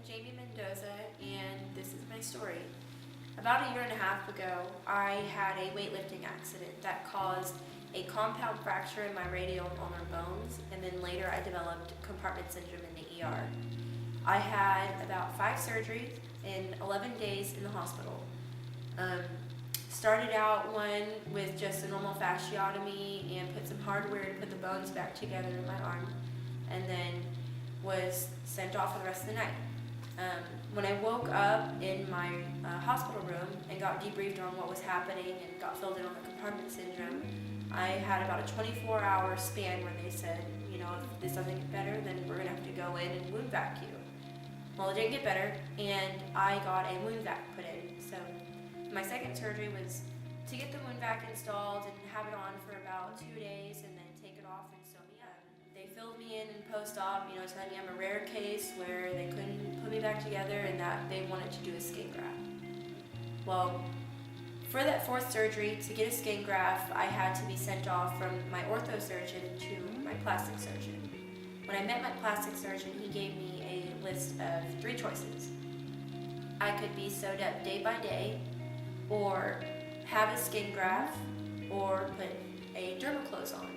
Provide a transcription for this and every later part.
Jamie Mendoza, and this is my story. About a year and a half ago, I had a weightlifting accident that caused a compound fracture in my radial and ulnar bones, and then later I developed compartment syndrome in the ER. I had about 5 surgeries in 11 days in the hospital. Started out one with just a normal fasciotomy and put some hardware to put the bones back together in my arm, and then was sent off for the rest of the night. When I woke up in my hospital room and got debriefed on what was happening and got filled in on the compartment syndrome, I had about a 24-hour span where they said, if this doesn't get better, then we're going to have to go in and wound vac you. Well, it didn't get better, and I got a wound vac put in. So my second surgery was to get the wound vac installed and have it on for about 2 days and then take it off and sew me up. They filled me in post-op, telling me I'm a rare case where they couldn't put me back together and that they wanted to do a skin graft. Well, for that 4th surgery, to get a skin graft, I had to be sent off from my ortho surgeon to my plastic surgeon. When I met my plastic surgeon, he gave me a list of 3 choices. I could be sewed up day by day, or have a skin graft, or put a DermaClose on.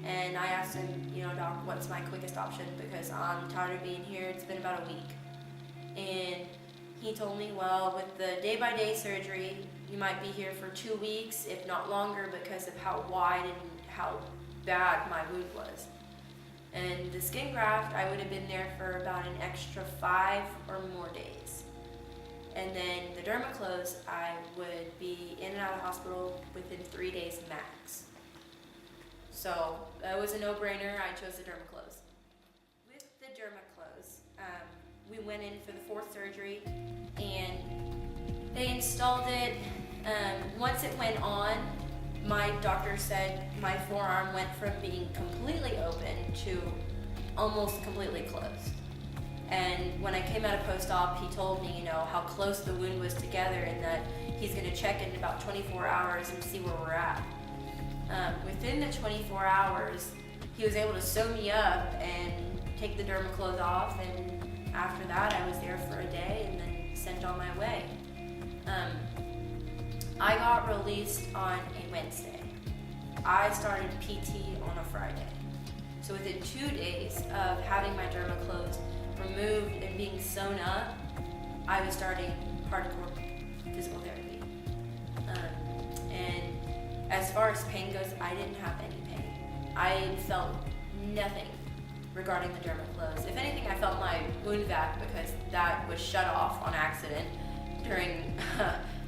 And I asked him, Doc, what's my quickest option, because I'm tired of being here. It's been about a week. And he told me, well, with the day-by-day surgery, you might be here for 2 weeks, if not longer, because of how wide and how bad my wound was. And the skin graft, I would have been there for about an extra 5 or more days. And then the DermaClose, I would be in and out of hospital within 3 days max. So that was a no-brainer. I chose the DermaClose. With the DermaClose, we went in for the 4th surgery, and they installed it. Once it went on, my doctor said my forearm went from being completely open to almost completely closed. And when I came out of post-op, he told me, how close the wound was together and that he's going to check in about 24 hours and see where we're at. Within the 24 hours, he was able to sew me up and take the DermaClose off, and after that, I was there for a day and then sent on my way. I got released on a Wednesday. I started PT on a Friday. So within 2 days of having my DermaClose removed and being sewn up, I was starting hardcore physical therapy. And as far as pain goes, I didn't have any pain. I felt nothing regarding the DermaClose. If anything, I felt my wound vac because that was shut off on accident during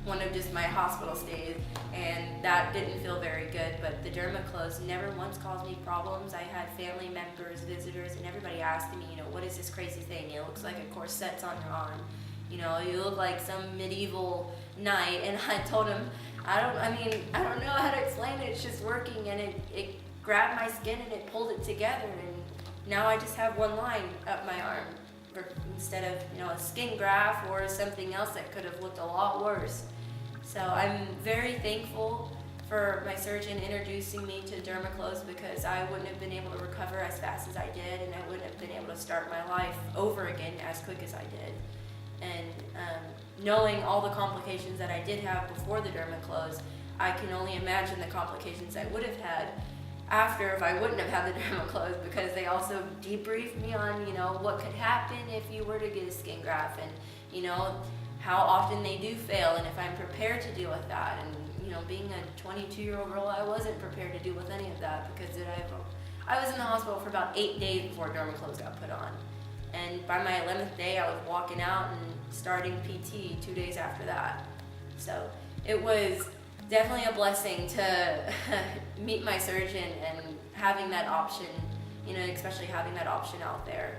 one of just my hospital stays, and that didn't feel very good. But the DermaClose never once caused me problems. I had family members, visitors, and everybody asking me, what is this crazy thing? It looks like a corset's on your arm. You look like some medieval knight. And I told him, I don't know how to explain it. It's just working, and it grabbed my skin and it pulled it together, and now I just have one line up my arm instead of a skin graft or something else that could have looked a lot worse. So I'm very thankful for my surgeon introducing me to DermaClose, because I wouldn't have been able to recover as fast as I did, and I wouldn't have been able to start my life over again as quick as I did. And knowing all the complications that I did have before the DermaClose, I can only imagine the complications I would have had after if I wouldn't have had the DermaClose, because they also debriefed me on, what could happen if you were to get a skin graft, and, how often they do fail, and if I'm prepared to deal with that. And, being a 22-year-old girl, I wasn't prepared to deal with any of that, because I was in the hospital for about 8 days before DermaClose got put on. And by my 11th day, I was walking out and starting PT 2 days after that. So it was definitely a blessing to meet my surgeon and having that option, especially having that option out there.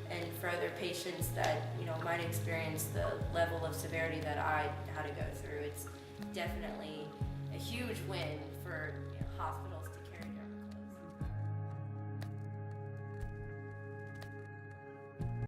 And for other patients that, might experience the level of severity that I had to go through, it's definitely a huge win for hospital